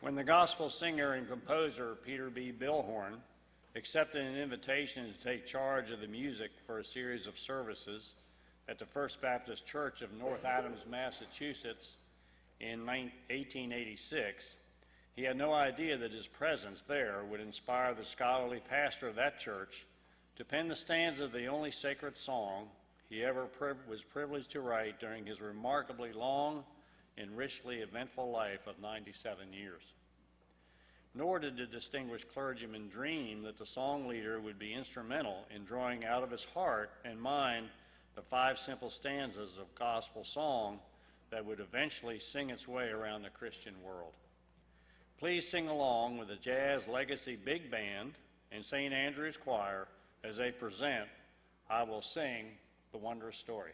When the gospel singer and composer Peter B. Billhorn accepted an invitation to take charge of the music for a series of services at the First Baptist Church of North Adams, Massachusetts in 1886, he had no idea that his presence there would inspire the scholarly pastor of that church to pen the stanza of the only sacred song he ever was privileged to write during his remarkably long and richly eventful life of 97 years. Nor did the distinguished clergyman dream that the song leader would be instrumental in drawing out of his heart and mind the 5 simple stanzas of gospel song that would eventually sing its way around the Christian world. Please sing along with the Jazz Legacy Big Band and St. Andrew's Choir as they present I Will Sing the Wondrous Story.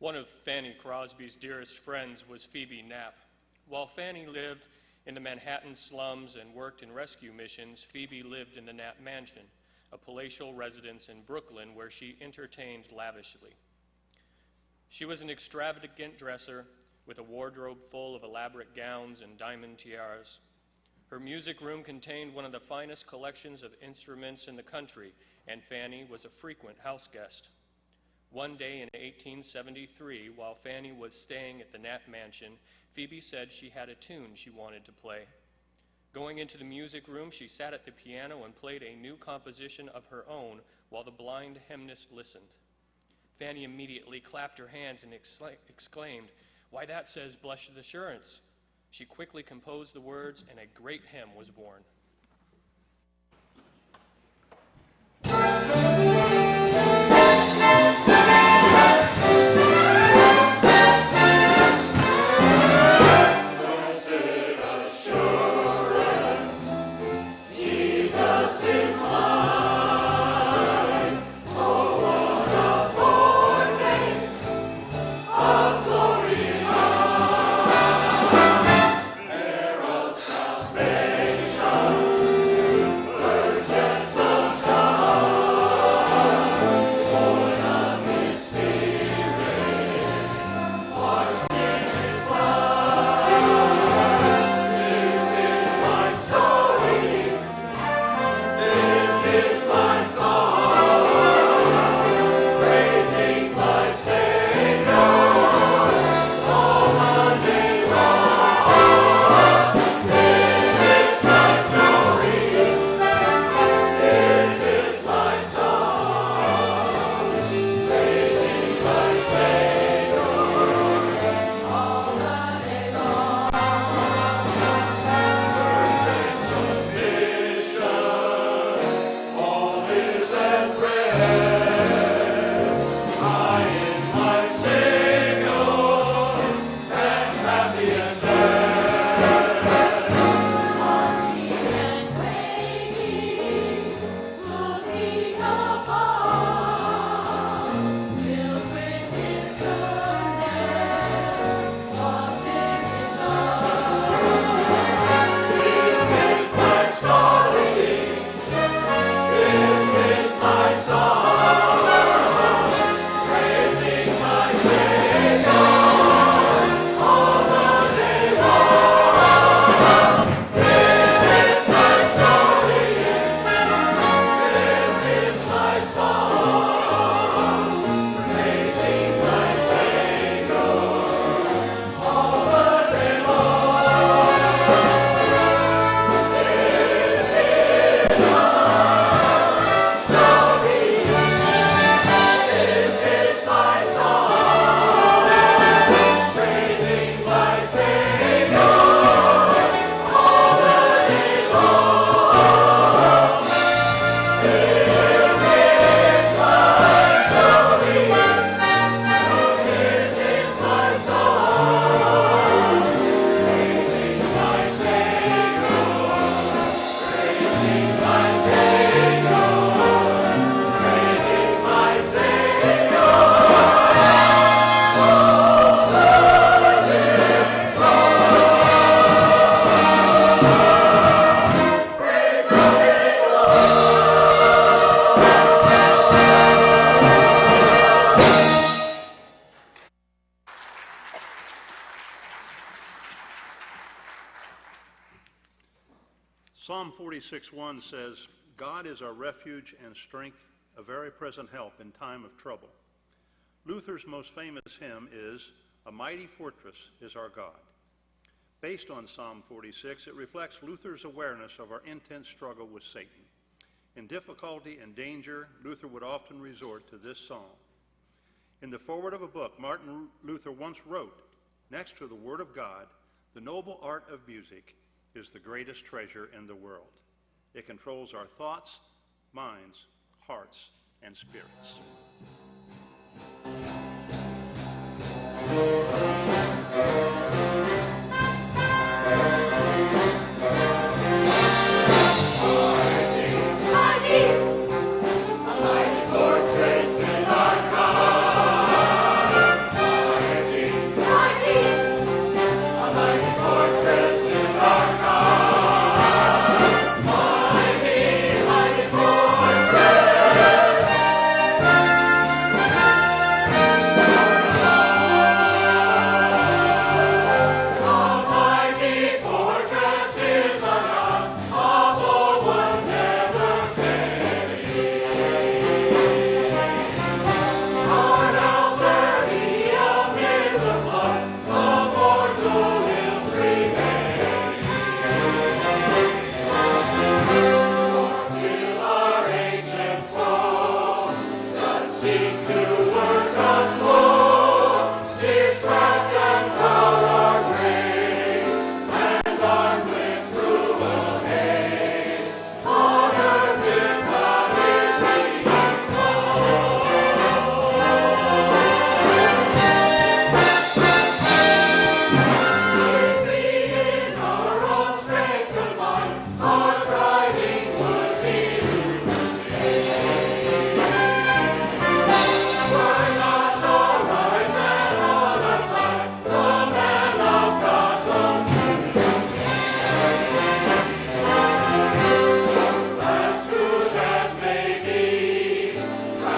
One of Fanny Crosby's dearest friends was Phoebe Knapp. While Fanny lived in the Manhattan slums and worked in rescue missions, Phoebe lived in the Knapp Mansion, a palatial residence in Brooklyn where she entertained lavishly. She was an extravagant dresser with a wardrobe full of elaborate gowns and diamond tiaras. Her music room contained one of the finest collections of instruments in the country, and Fanny was a frequent house guest. One day in 1873, while Fanny was staying at the Knapp Mansion, Phoebe said she had a tune she wanted to play. Going into the music room, she sat at the piano and played a new composition of her own while the blind hymnist listened. Fanny immediately clapped her hands and exclaimed, "Why, that says Blessed Assurance." She quickly composed the words, and a great hymn was born. Psalm 46:1 says, "God is our refuge and strength, a very present help in time of trouble." Luther's most famous hymn is, "A Mighty Fortress is Our God." Based on Psalm 46, it reflects Luther's awareness of our intense struggle with Satan. In difficulty and danger, Luther would often resort to this psalm. In the foreword of a book Martin Luther once wrote, "Next to the Word of God, the noble art of music is the greatest treasure in the world. It controls our thoughts, minds, hearts, and spirits."